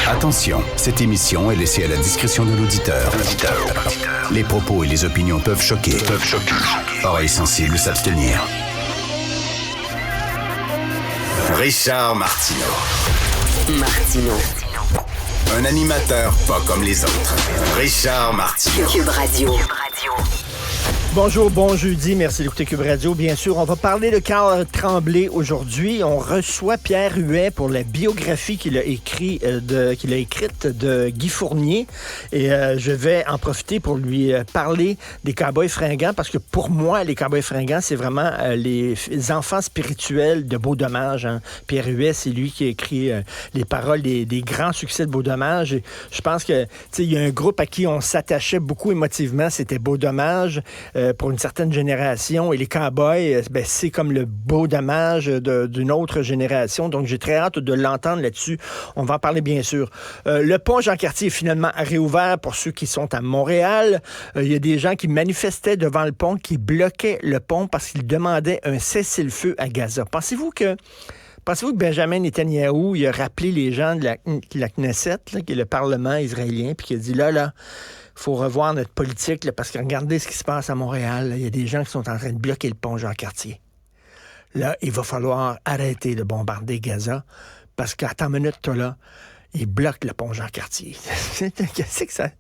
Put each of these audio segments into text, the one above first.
Attention, cette émission est laissée à la discrétion de l'auditeur. Les propos et les opinions peuvent choquer. Oreilles sensibles s'abstenir. Richard Martineau. Un animateur pas comme les autres. Richard Martineau. Cube Radio. Bonjour, bon jeudi, merci d'écouter Cube Radio. Bien sûr, on va parler de Carl Tremblay aujourd'hui. On reçoit Pierre Huet pour la biographie qu'il a écrite de Guy Fournier. Et je vais en profiter pour lui parler des Cowboys fringants, parce que pour moi, les Cowboys fringants, c'est vraiment les enfants spirituels de Beau Dommage. Hein. Pierre Huet, c'est lui qui a écrit les paroles des grands succès de Beau Dommage. Et je pense que il y a un groupe à qui on s'attachait beaucoup émotivement, c'était Beau Dommage. Pour une certaine génération. Et les Cowboys, c'est comme le Beau Dommage d'une autre génération. Donc, j'ai très hâte de l'entendre là-dessus. On va en parler, bien sûr. Le pont Jean-Cartier est finalement réouvert pour ceux qui sont à Montréal. Il y a des gens qui manifestaient devant le pont, qui bloquaient le pont parce qu'ils demandaient un cessez-le-feu à Gaza. Pensez-vous que Benjamin Netanyahou, il a rappelé les gens de la Knesset, là, qui est le Parlement israélien, puis qu'il a dit là, faut revoir notre politique, là, parce que regardez ce qui se passe à Montréal. Il y a des gens qui sont en train de bloquer le pont Jean-Cartier. Là, il va falloir arrêter de bombarder Gaza, parce qu'à ta minute, toi, là, ils bloquent le pont Jean-Cartier.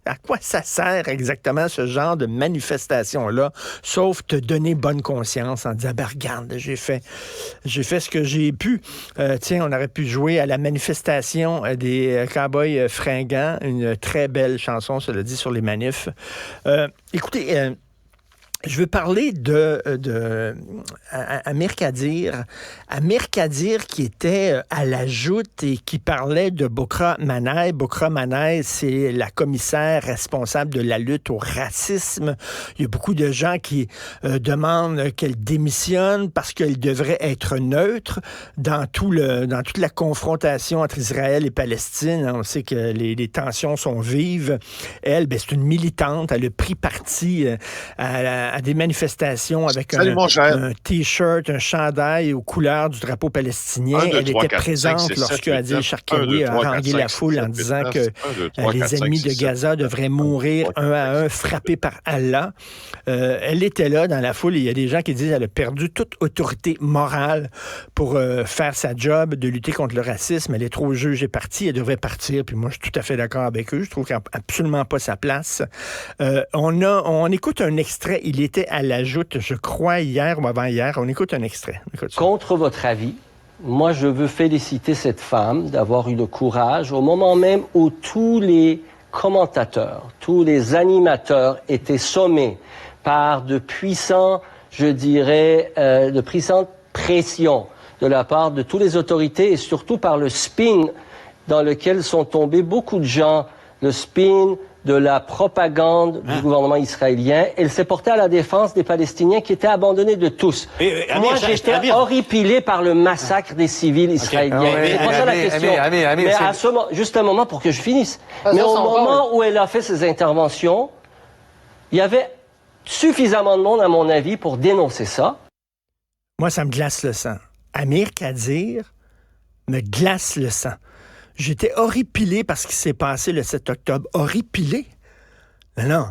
À quoi ça sert exactement ce genre de manifestation-là, sauf te donner bonne conscience en disant, regarde, j'ai fait ce que j'ai pu. On aurait pu jouer à la manifestation des Cowboys fringants, une très belle chanson, cela dit, sur les manifs. Écoutez, je veux parler de Amir Kadir. Amir Kadir qui était à la joute et qui parlait de Boukra Manaï. Boukra Manaï, c'est la commissaire responsable de la lutte au racisme. Il y a beaucoup de gens qui demandent qu'elle démissionne parce qu'elle devrait être neutre dans toute la confrontation entre Israël et Palestine. On sait que les tensions sont vives. Elle, c'est une militante. Elle a pris parti à des manifestations avec un T-shirt, un chandail aux couleurs du drapeau palestinien. Elle était présente lorsque Adil Sharkawi a harangué la foule en disant que les ennemis de Gaza devraient mourir un à un, frappés par Allah. Elle était là dans la foule et il y a des gens qui disent qu'elle a perdu toute autorité morale pour faire sa job de lutter contre le racisme. Elle est trop juge et partie. Elle devrait partir. Puis moi, je suis tout à fait d'accord avec eux. Je trouve qu'elle n'a absolument pas sa place. On écoute un extrait. Il était à la joute, je crois, hier ou avant-hier. On écoute un extrait. Contre votre avis, moi, je veux féliciter cette femme d'avoir eu le courage au moment même où tous les commentateurs, tous les animateurs étaient sommés par de puissantes pressions de la part de toutes les autorités et surtout par le spin dans lequel sont tombés beaucoup de gens, le spin de la propagande du gouvernement israélien. Elle s'est portée à la défense des Palestiniens qui étaient abandonnés de tous. Moi, j'étais horripilé par le massacre des civils israéliens. C'est pas ça la question. Mais à ce moment, juste un moment pour que je finisse. Mais au moment où elle a fait ses interventions, il y avait suffisamment de monde, à mon avis, pour dénoncer ça. Moi, ça me glace le sang. Amir Kadir me glace le sang. J'étais horripilé par ce qui s'est passé le 7 octobre. Horripilé? Non.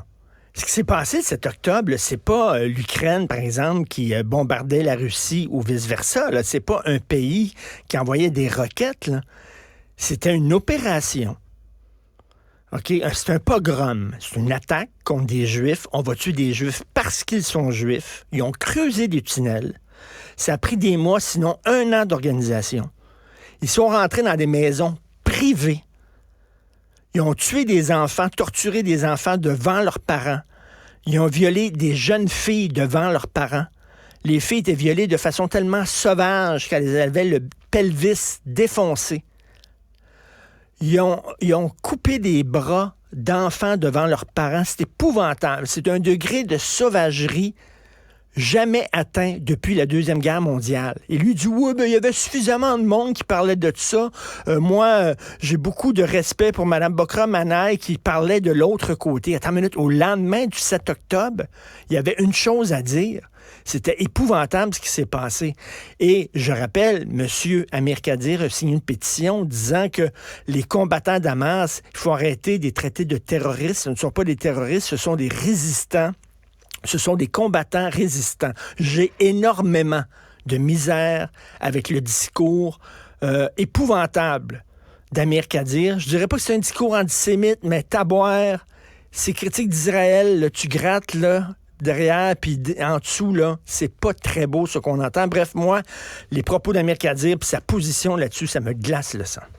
Ce qui s'est passé le 7 octobre, c'est pas l'Ukraine, par exemple, qui bombardait la Russie ou vice-versa. Là. C'est pas un pays qui envoyait des roquettes. Là. C'était une opération. OK? C'est un pogrom. C'est une attaque contre des Juifs. On va tuer des Juifs parce qu'ils sont Juifs. Ils ont creusé des tunnels. Ça a pris des mois, sinon 1 an d'organisation. Ils sont rentrés dans des maisons privés. Ils ont tué des enfants, torturé des enfants devant leurs parents. Ils ont violé des jeunes filles devant leurs parents. Les filles étaient violées de façon tellement sauvage qu'elles avaient le pelvis défoncé. Ils ont coupé des bras d'enfants devant leurs parents. C'est épouvantable. C'est un degré de sauvagerie jamais atteint depuis la Deuxième Guerre mondiale. Et lui dit, oui, ben, il y avait suffisamment de monde qui parlait de ça. Moi, j'ai beaucoup de respect pour Mme Bokra-Manaï qui parlait de l'autre côté. Attends une minute, au lendemain du 7 octobre, il y avait une chose à dire. C'était épouvantable ce qui s'est passé. Et je rappelle, M. Amir Kadir a signé une pétition disant que les combattants d'Hamas, il faut arrêter de les traiter de terroristes. Ce ne sont pas des terroristes, ce sont des résistants. Ce sont des combattants résistants. J'ai énormément de misère avec le discours épouvantable d'Amir Kadir. Je dirais pas que c'est un discours antisémite, mais taboire, ces critiques d'Israël, là, tu grattes là, derrière, puis en dessous, là, c'est pas très beau ce qu'on entend. Bref, moi, les propos d'Amir Kadir puis sa position là-dessus, ça me glace le sang.